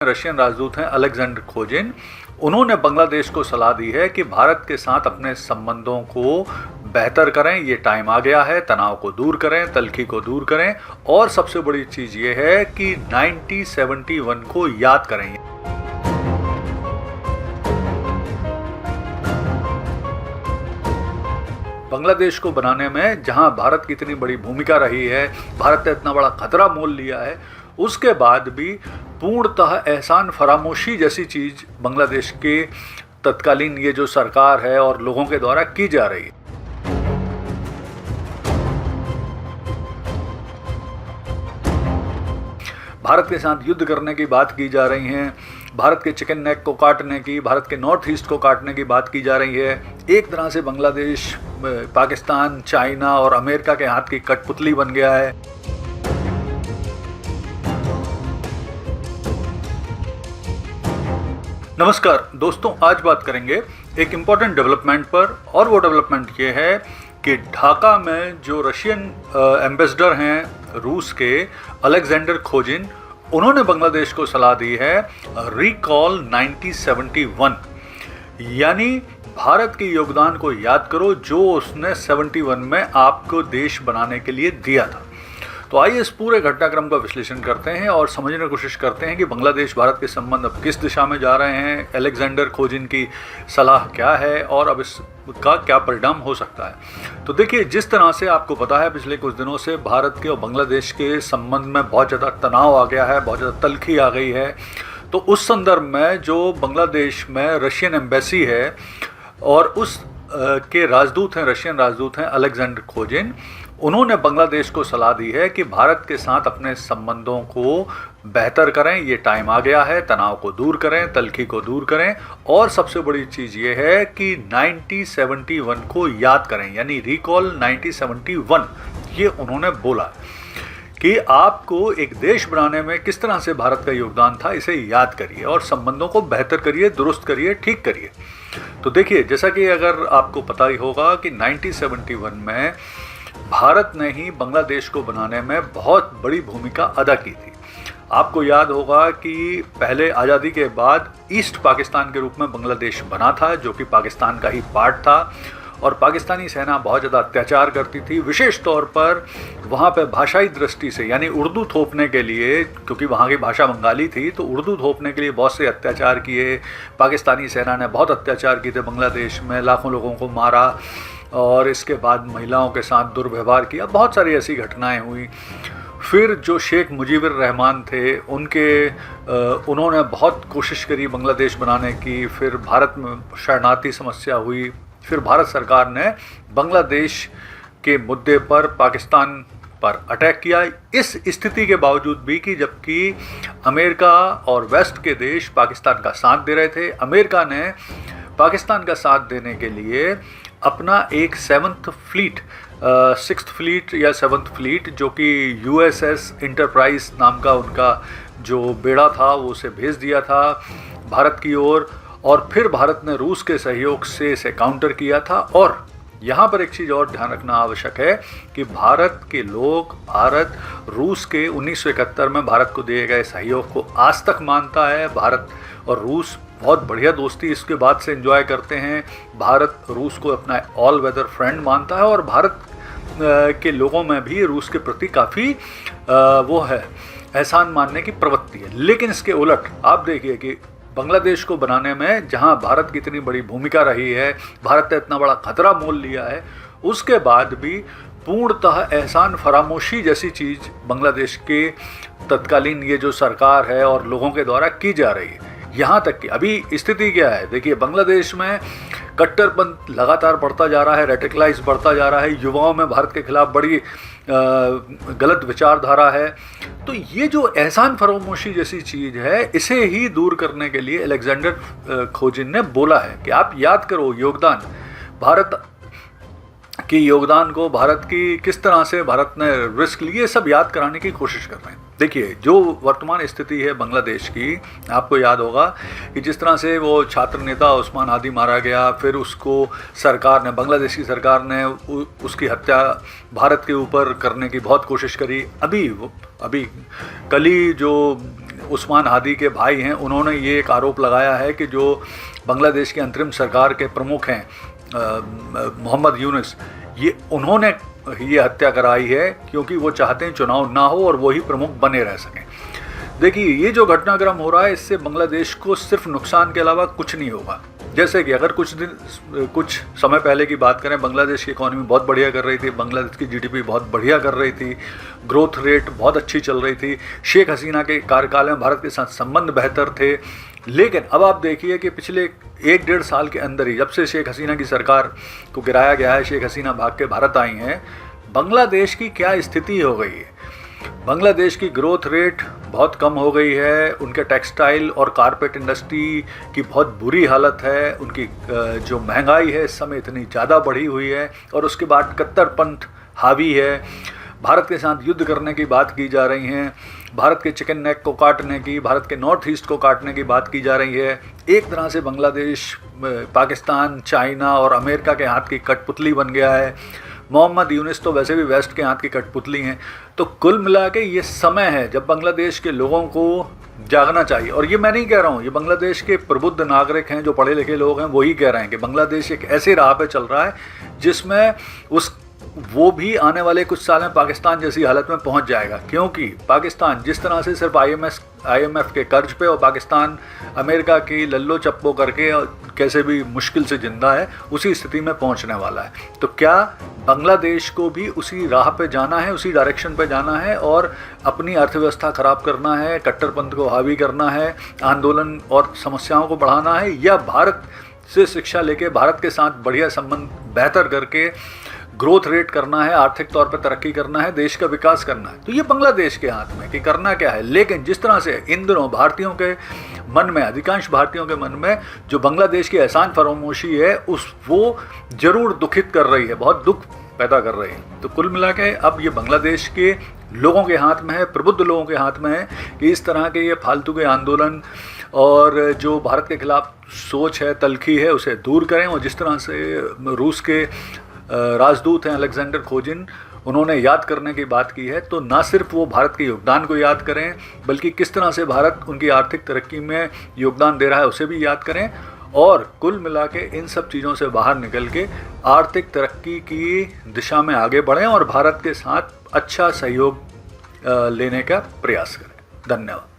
Russian राजदूत हैं Alexander खोजिन। उन्होंने बांग्लादेश को सलाह दी है कि भारत के साथ अपने संबंधों को बेहतर करें, ये टाइम आ गया है, तनाव को दूर करें, तल्खी को दूर करें और सबसे बड़ी चीज़ ये है कि 1971 को याद करें। बांग्लादेश को बनाने में जहां भारत की इतनी बड़ी भूमिका रही है, भारत ने इतना बड़ा खतरा मोल लिया है, उसके बाद भी पूर्णतः एहसान फरामोशी जैसी चीज़ बांग्लादेश के तत्कालीन ये जो सरकार है और लोगों के द्वारा की जा रही है। भारत के साथ युद्ध करने की बात की जा रही है, भारत के चिकन नेक को काटने की, भारत के नॉर्थ ईस्ट को काटने की बात की जा रही है। एक तरह से बांग्लादेश पाकिस्तान, चाइना और अमेरिका के हाथ की कठपुतली बन गया है। नमस्कार दोस्तों, आज बात करेंगे एक इम्पॉर्टेंट डेवलपमेंट पर, और वो डेवलपमेंट ये है कि ढाका में जो रशियन एम्बेसडर हैं रूस के, अलेक्जेंडर खोजिन, उन्होंने बांग्लादेश को सलाह दी है रिकॉल 1971, यानी भारत के योगदान को याद करो जो उसने 71 में आपको देश बनाने के लिए दिया था। तो आइए इस पूरे घटनाक्रम का विश्लेषण करते हैं और समझने की कोशिश करते हैं कि बांग्लादेश भारत के संबंध अब किस दिशा में जा रहे हैं, अलेक्जेंडर खोजिन की सलाह क्या है और अब इसका क्या परिणाम हो सकता है। तो देखिए, जिस तरह से आपको पता है पिछले कुछ दिनों से भारत के और बांग्लादेश के संबंध में बहुत ज़्यादा तनाव आ गया है, बहुत ज़्यादा तल्खी आ गई है। तो उस संदर्भ में जो बांग्लादेश में रशियन एम्बेसी है और उस के राजदूत हैं, रशियन राजदूत हैं अलेक्जेंडर खोजिन, उन्होंने बांग्लादेश को सलाह दी है कि भारत के साथ अपने संबंधों को बेहतर करें, ये टाइम आ गया है, तनाव को दूर करें, तल्खी को दूर करें और सबसे बड़ी चीज़ ये है कि 1971 को याद करें, यानी रिकॉल 1971। ये उन्होंने बोला कि आपको एक देश बनाने में किस तरह से भारत का योगदान था, इसे याद करिए और संबंधों को बेहतर करिए, दुरुस्त करिए, ठीक करिए। तो देखिए, जैसा कि अगर आपको पता ही होगा कि 1971 में भारत ने ही बांग्लादेश को बनाने में बहुत बड़ी भूमिका अदा की थी। आपको याद होगा कि पहले आज़ादी के बाद ईस्ट पाकिस्तान के रूप में बांग्लादेश बना था, जो कि पाकिस्तान का ही पार्ट था, और पाकिस्तानी सेना बहुत ज़्यादा अत्याचार करती थी, विशेष तौर पर वहाँ पे भाषाई दृष्टि से, यानी उर्दू थोपने के लिए, क्योंकि वहाँ की भाषा बंगाली थी, तो उर्दू थोपने के लिए बहुत से अत्याचार किए। पाकिस्तानी सेना ने बहुत अत्याचार किए थे बांग्लादेश में, लाखों लोगं को मारा और इसके बाद महिलाओं के साथ दुर्व्यवहार किया, बहुत सारी ऐसी घटनाएं हुई। फिर जो शेख मुजीबुर रहमान थे, उन्होंने बहुत कोशिश करी बांग्लादेश बनाने की। फिर भारत में शरणार्थी समस्या हुई, फिर भारत सरकार ने बांग्लादेश के मुद्दे पर पाकिस्तान पर अटैक किया। इस स्थिति के बावजूद भी कि जबकि अमेरिका और वेस्ट के देश पाकिस्तान का साथ दे रहे थे, अमेरिका ने पाकिस्तान का साथ देने के लिए अपना एक 6th फ्लीट या 7th फ्लीट, जो कि USS इंटरप्राइज नाम का उनका जो बेड़ा था, वो उसे भेज दिया था भारत की ओर। और फिर भारत ने रूस के सहयोग से इसे काउंटर किया था। और यहाँ पर एक चीज़ और ध्यान रखना आवश्यक है कि भारत के लोग, भारत रूस के 1971 में भारत को दिए गए सहयोग को आज तक मानता है। भारत और रूस बहुत बढ़िया दोस्ती इसके बाद से एंजॉय करते हैं। भारत रूस को अपना ऑल वेदर फ्रेंड मानता है और भारत के लोगों में भी रूस के प्रति काफ़ी वो है, एहसान मानने की प्रवृत्ति है। लेकिन इसके उलट आप देखिए कि बांग्लादेश को बनाने में जहां भारत की इतनी बड़ी भूमिका रही है, भारत ने इतना बड़ा खतरा मोल लिया है, उसके बाद भी पूर्णतः एहसान फरामोशी जैसी चीज़ बांग्लादेश के तत्कालीन ये जो सरकार है और लोगों के द्वारा की जा रही है। यहाँ तक कि अभी स्थिति क्या है, देखिए, बांग्लादेश में कट्टरपंथ लगातार बढ़ता जा रहा है, रेडिकलाइज बढ़ता जा रहा है, युवाओं में भारत के खिलाफ बड़ी गलत विचारधारा है। तो ये जो एहसान फरामोशी जैसी चीज़ है, इसे ही दूर करने के लिए अलेक्जेंडर खोजिन ने बोला है कि आप याद करो योगदान, भारत की योगदान को, भारत की किस तरह से भारत ने रिस्क लिए, सब याद कराने की कोशिश कर रहे हैं। देखिए, जो वर्तमान स्थिति है बांग्लादेश की, आपको याद होगा कि जिस तरह से वो छात्र नेता उस्मान हादी मारा गया, फिर उसको सरकार ने, बांग्लादेश की सरकार ने उसकी हत्या भारत के ऊपर करने की बहुत कोशिश करी। अभी कल ही जो उस्मान हादी के भाई हैं, उन्होंने ये एक आरोप लगाया है कि जो बांग्लादेश की अंतरिम सरकार के प्रमुख हैं मोहम्मद यूनुस, ये उन्होंने ये हत्या कराई है क्योंकि वो चाहते हैं चुनाव ना हो और वही प्रमुख बने रह सकें। देखिए, ये जो घटनाक्रम हो रहा है इससे बांग्लादेश को सिर्फ नुकसान के अलावा कुछ नहीं होगा। जैसे कि अगर कुछ समय पहले की बात करें, बांग्लादेश की इकॉनमी बहुत बढ़िया कर रही थी, बांग्लादेश की जीडीपी बहुत बढ़िया कर रही थी, ग्रोथ रेट बहुत अच्छी चल रही थी, शेख हसीना के कार्यकाल में भारत के साथ संबंध बेहतर थे। लेकिन अब आप देखिए कि पिछले 1-1.5 साल के अंदर ही, जब से शेख हसीना की सरकार को गिराया गया है, शेख हसीना भाग के भारत आई हैं, बांग्लादेश की क्या स्थिति हो गई है। बांग्लादेश की ग्रोथ रेट बहुत कम हो गई है, उनके टेक्सटाइल और कारपेट इंडस्ट्री की बहुत बुरी हालत है, उनकी जो महंगाई है इस समय इतनी ज़्यादा बढ़ी हुई है, और उसके बाद कट्टरपंथ हावी है। भारत के साथ युद्ध करने की बात की जा रही है, भारत के चिकन नेक को काटने की, भारत के नॉर्थ ईस्ट को काटने की बात की जा रही है। एक तरह से बांग्लादेश पाकिस्तान, चाइना और अमेरिका के हाथ की कठपुतली बन गया है। मोहम्मद यूनुस तो वैसे भी वेस्ट के हाथ की कठपुतली हैं। तो कुल मिला के ये समय है जब बांग्लादेश के लोगों को जागना चाहिए। और ये मैं नहीं कह रहा हूँ, ये बांग्लादेश के प्रबुद्ध नागरिक हैं, जो पढ़े लिखे लोग हैं, वही कह रहे हैं कि बांग्लादेश एक ऐसी राह पे चल रहा है जिसमें वो भी आने वाले कुछ साल में पाकिस्तान जैसी हालत में पहुंच जाएगा। क्योंकि पाकिस्तान जिस तरह से सिर्फ IMF के कर्ज पे, और पाकिस्तान अमेरिका की लल्लो चप्पो करके कैसे भी मुश्किल से जिंदा है, उसी स्थिति में पहुंचने वाला है। तो क्या बांग्लादेश को भी उसी राह पे जाना है, उसी डायरेक्शन पे जाना है और अपनी अर्थव्यवस्था खराब करना है, कट्टरपंथ को हावी करना है, आंदोलन और समस्याओं को बढ़ाना है, या भारत से शिक्षा लेके भारत के साथ बढ़िया संबंध बेहतर करके ग्रोथ रेट करना है, आर्थिक तौर पर तरक्की करना है, देश का विकास करना है। तो ये बांग्लादेश के हाथ में कि करना क्या है। लेकिन जिस तरह से इन दिनों भारतीयों के मन में, अधिकांश भारतीयों के मन में जो बांग्लादेश की एहसान फरामोशी है, वो जरूर दुखित कर रही है, बहुत दुख पैदा कर रही है। तो कुल मिला के अब ये बांग्लादेश के लोगों के हाथ में है, प्रबुद्ध लोगों के हाथ में है कि इस तरह के ये फालतू के आंदोलन और जो भारत के खिलाफ सोच है, तलखी है, उसे दूर करें। और जिस तरह से रूस के राजदूत हैं अलेक्जेंडर खोजिन, उन्होंने याद करने की बात की है, तो ना सिर्फ वो भारत के योगदान को याद करें, बल्कि किस तरह से भारत उनकी आर्थिक तरक्की में योगदान दे रहा है उसे भी याद करें। और कुल मिला के इन सब चीज़ों से बाहर निकल के आर्थिक तरक्की की दिशा में आगे बढ़ें और भारत के साथ अच्छा सहयोग लेने का प्रयास करें। धन्यवाद।